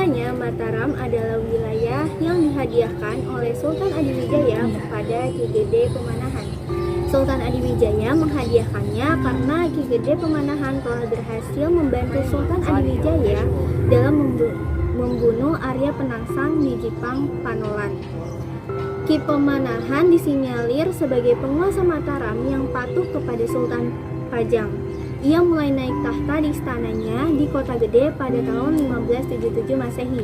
Mulanya, Mataram adalah wilayah yang dihadiahkan oleh Sultan Adiwijaya kepada Ki Gede Pemanahan. Sultan Adiwijaya menghadiahkannya karena Ki Gede Pemanahan telah berhasil membantu Sultan Adiwijaya dalam membunuh Arya Penangsang di Jipang Panolan. Ki Pemanahan disinyalir sebagai penguasa Mataram yang patuh kepada Sultan Pajang. Ia mulai naik tahta di istananya di Kota Gede pada tahun 1577 Masehi.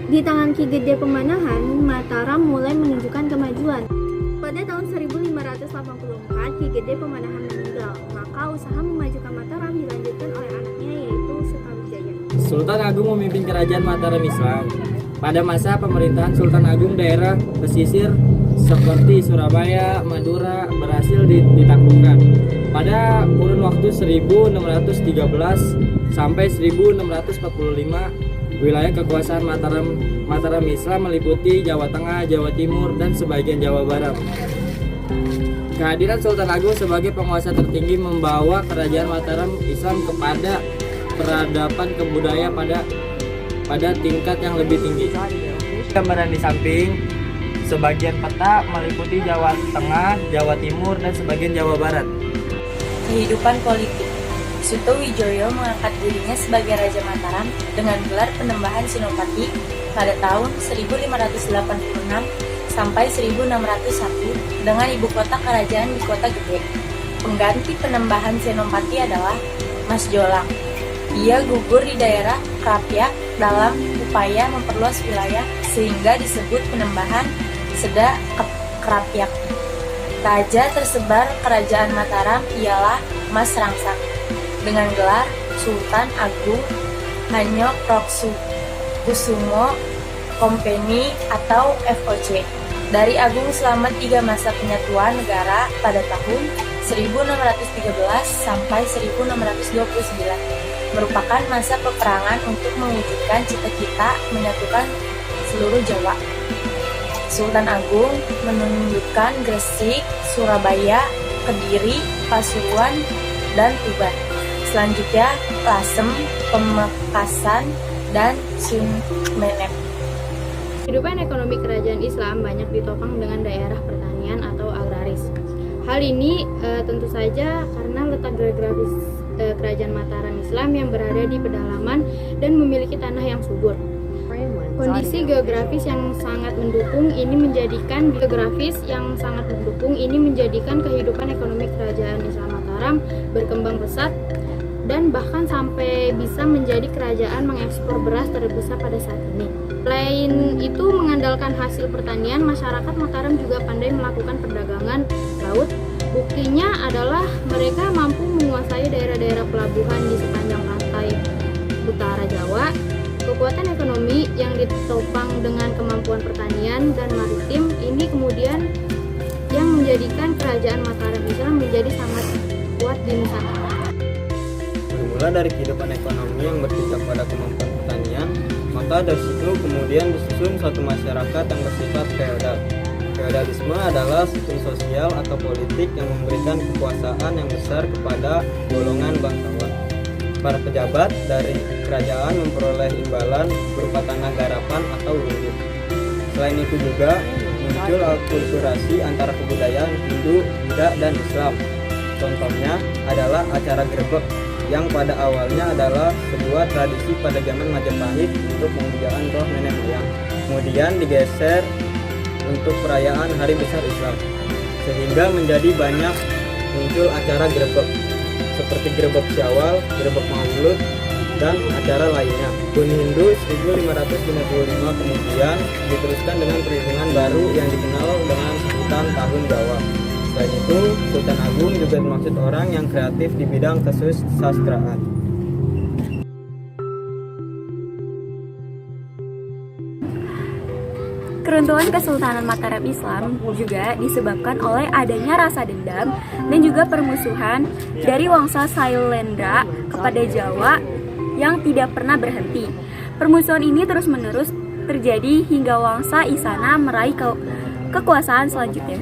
Di tangan Ki Gede Pemanahan, Mataram mulai menunjukkan kemajuan. Pada tahun 1584, Ki Gede Pemanahan meninggal, maka usaha memajukan Mataram dilanjutkan oleh anaknya yaitu Sutawijaya. Sultan Agung memimpin kerajaan Mataram Islam. Pada masa pemerintahan Sultan Agung, daerah pesisir seperti Surabaya, Madura berhasil ditaklukkan. Pada kurun waktu 1613 sampai 1645, wilayah kekuasaan Mataram Islam meliputi Jawa Tengah, Jawa Timur, dan sebagian Jawa Barat. Kehadiran Sultan Agung sebagai penguasa tertinggi membawa kerajaan Mataram Islam kepada peradaban kebudayaan pada tingkat yang lebih tinggi. Gambaran di samping, sebagian peta meliputi Jawa Tengah, Jawa Timur, dan sebagian Jawa Barat. Kehidupan politik. Sutowijoyo mengangkat dirinya sebagai Raja Mataram dengan gelar Penembahan Senopati pada tahun 1586 sampai 1601 dengan ibu kota kerajaan di Kota Gede. Pengganti Penembahan Senopati adalah Mas Jolang. Ia gugur di daerah Krapyak dalam upaya memperluas wilayah sehingga disebut Penembahan Seda Krapyak. Raja tersebar kerajaan Mataram ialah Mas Rangsang dengan gelar Sultan Agung Hanyok Kusumo Company atau FOC. Dari Agung selama 3 masa penyatuan negara pada tahun 1613 sampai 1629 merupakan masa peperangan untuk mewujudkan cita-cita menyatukan seluruh Jawa. Sultan Agung menundukkan Gresik, Surabaya, Kediri, Pasuruan, dan Tuban. Selanjutnya Lasem, Pemekasan, dan Sumenep. Kehidupan ekonomi kerajaan Islam banyak ditopang dengan daerah pertanian atau agraris. Hal ini tentu saja karena letak geografis kerajaan Mataram Islam yang berada di pedalaman dan memiliki tanah yang subur. Kondisi geografis yang sangat mendukung ini menjadikan kehidupan ekonomi kerajaan Islam Mataram berkembang pesat dan bahkan sampai bisa menjadi kerajaan mengekspor beras terbesar pada saat ini. Selain itu, mengandalkan hasil pertanian, masyarakat Mataram juga pandai melakukan perdagangan laut. Buktinya adalah mereka mampu menguasai daerah-daerah pelabuhan di sepanjang pantai utara Jawa. Kekuatan ekonomi yang ditopang dengan kemampuan pertanian dan maritim ini kemudian yang menjadikan kerajaan Mataram Islam menjadi sangat kuat di Nusantara. Bermula dari kehidupan ekonomi yang berpijak pada kemampuan pertanian, maka dari situ kemudian disusun suatu masyarakat yang bersifat feodal. Feodalisme adalah sistem sosial atau politik yang memberikan kekuasaan yang besar kepada golongan bangsawan. Para pejabat dari kerajaan memperoleh imbalan berupa tanah garapan atau lumbung. Selain itu juga muncul akulturasi antara kebudayaan Hindu, Buddha, dan Islam. Contohnya adalah acara grebek yang pada awalnya adalah sebuah tradisi pada zaman Majapahit untuk pemujaan roh nenek moyang. Kemudian digeser untuk perayaan Hari Besar Islam, sehingga menjadi banyak muncul acara grebek seperti grebek Syawal, grebek Maulud, dan acara lainnya. Tahun Hindu 1555 kemudian diteruskan dengan perhitungan baru yang dikenal dengan sebutan Tahun Jawa. Selain itu, Sultan Agung juga termaksud orang yang kreatif di bidang kesusastraan. Keruntuhan Kesultanan Mataram Islam juga disebabkan oleh adanya rasa dendam dan juga permusuhan dari Wangsa Sailendra kepada Jawa yang tidak pernah berhenti. Permusuhan ini terus-menerus terjadi hingga Wangsa Isana meraih kekuasaan selanjutnya.